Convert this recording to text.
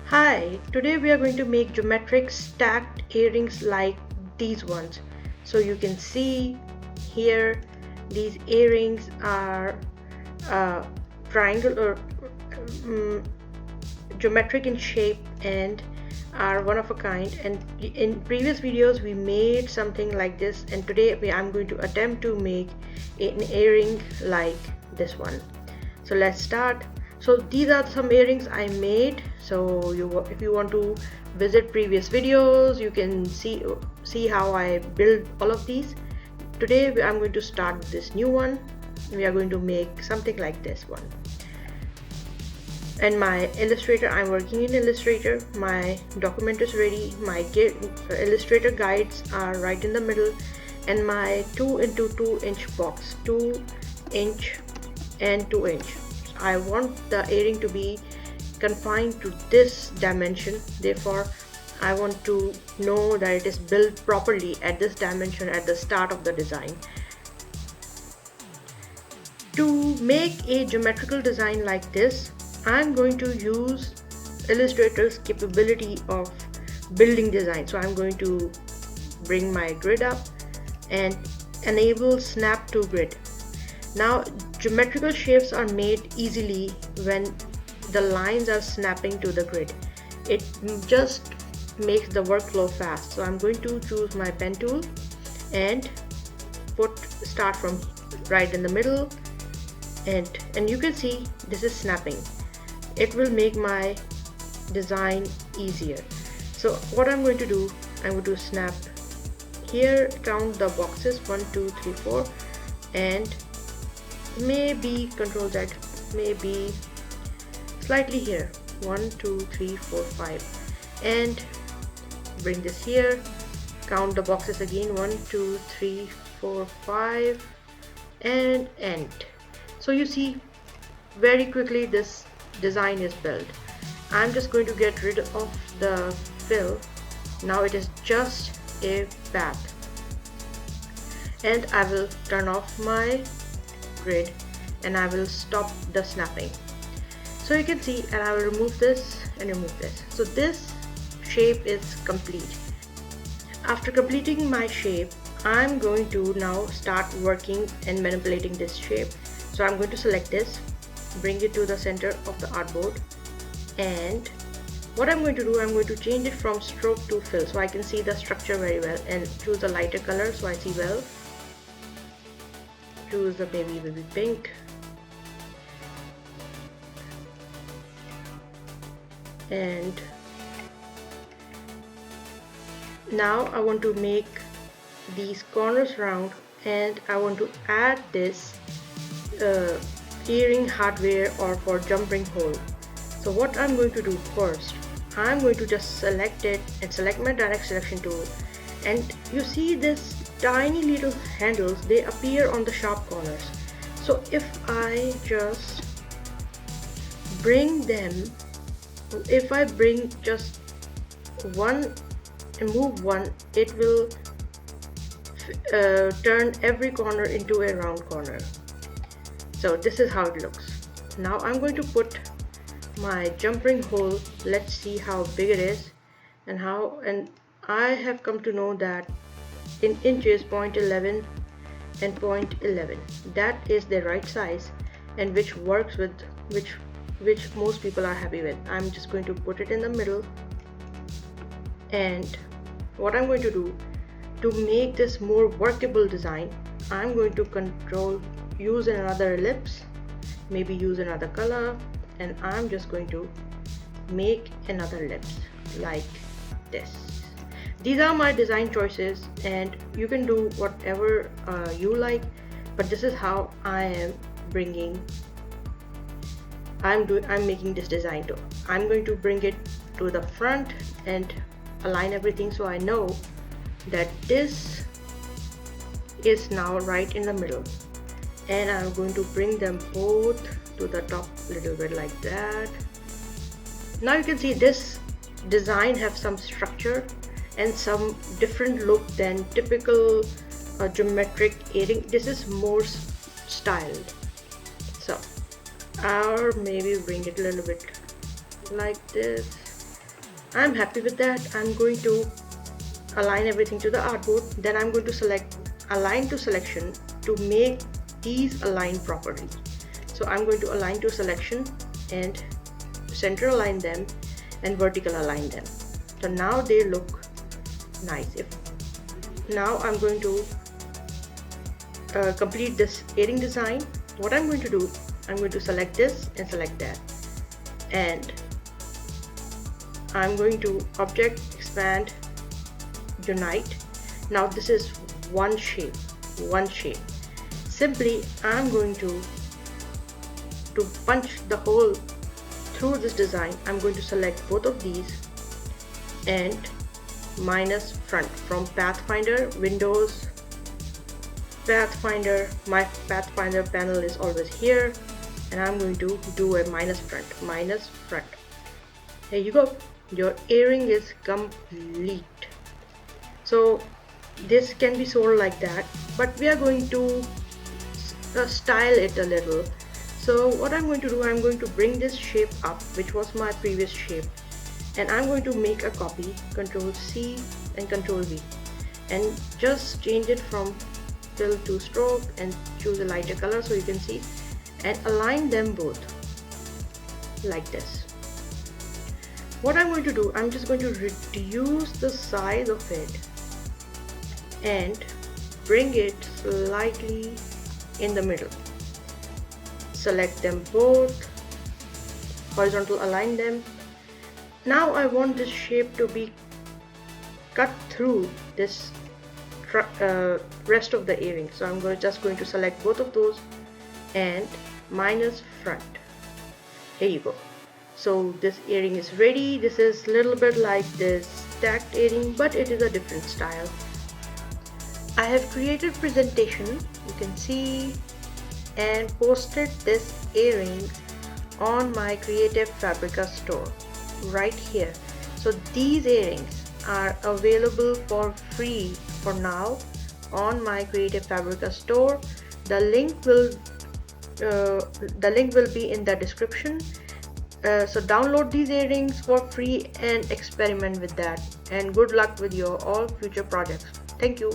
Hi, today we are going to make geometric stacked earrings like these ones. So you can see here these earrings are triangle or geometric in shape and are one of a kind, and in previous videos we made something like this, and today I'm going to attempt to make an earring like this one. So let's start. So these are some earrings I made. So if you want to visit previous videos, you can see how I build all of these. Today I'm going to start this new one. We are going to make something like this one. And my Illustrator, I'm working in Illustrator. My document is ready. My Illustrator guides are right in the middle, and my 2 into 2 inch box, 2 inch and 2 inch. I want the earring to be confined to this dimension, therefore I want to know that it is built properly at this dimension at the start of the design. To make a geometrical design like this, I'm going to use Illustrator's capability of building design. So I'm going to bring my grid up and enable snap to grid. Now geometrical shapes are made easily when the lines are snapping to the grid. It just makes the workflow fast. So I'm going to choose my pen tool and start from right in the middle, and you can see this is snapping. It will make my design easier. So what I'm going to do, I'm going to snap here, count the boxes 1 2 3 4, and maybe control Z, maybe slightly here, 1 2 3 4 5, and bring this here, count the boxes again, 1 2 3 4 5, and end. So you see very quickly this design is built. I'm just going to get rid of the fill. Now it is just a path, and I will turn off my grid and I will stop the snapping. So you can see, and I will remove this and remove this. So this shape is complete. After completing my shape, I'm going to now start working and manipulating this shape. So I'm going to select this, bring it to the center of the artboard, and what I'm going to do, I'm going to change it from stroke to fill so I can see the structure very well, and choose a lighter color so I see well. Choose the baby pink, and now I want to make these corners round, and I want to add this earring hardware or for jump ring hole. So what I'm going to do first, I'm going to just select it and select my direct selection tool, and you see this tiny little handles, they appear on the sharp corners. So if I just bring them, if I bring just one and move one, it will turn every corner into a round corner. So this is how it looks. Now I'm going to put my jump ring hole. Let's see how big it is, and I have come to know that in inches 0.11 and 0.11, that is the right size, and which works with which most people are happy with. I'm just going to put it in the middle, and what I'm going to do to make this more workable design, I'm going to use another ellipse, maybe use another color, and I'm just going to make another ellipse like this. These are my design choices, and you can do whatever you like, but this is how I'm making this design too. I'm going to bring it to the front and align everything so I know that this is now right in the middle, and I'm going to bring them both to the top a little bit like that. Now you can see this design have some structure and some different look than typical geometric earring. This is more styled. So or maybe bring it a little bit like this, I'm happy with that. I'm going to align everything to the artboard. Then I'm going to select align to selection to make these align properly. So I'm going to align to selection and center align them and vertical align them. So now they look nice. Now I'm going to complete this earring design. What I'm going to do, I'm going to select this and select that, and I'm going to object expand unite. Now this is one shape. Simply I'm going to punch the hole through this design. I'm going to select both of these and minus front from Pathfinder, Windows, Pathfinder. My Pathfinder panel is always here, and I'm going to do a minus front. There you go. Your earring is complete. So this can be sold like that, but we are going to style it a little. So what I'm going to do, I'm going to bring this shape up, which was my previous shape, and I'm going to make a copy, Control C and Control V, and just change it from fill to stroke and choose a lighter color so you can see, and align them both like this. What I'm going to do, I'm just going to reduce the size of it and bring it slightly in the middle. Select them both, horizontal align them. Now I want this shape to be cut through this rest of the earring. So I'm just going to select both of those and minus front. Here you go. So this earring is ready. This is a little bit like this stacked earring, but it is a different style. I have created presentation, you can see, and posted this earring on my Creative Fabrica store right here. So these earrings are available for free for now on my Creative Fabrica store. The link will be in the description. So download these earrings for free and experiment with that, and good luck with your all future projects. Thank you.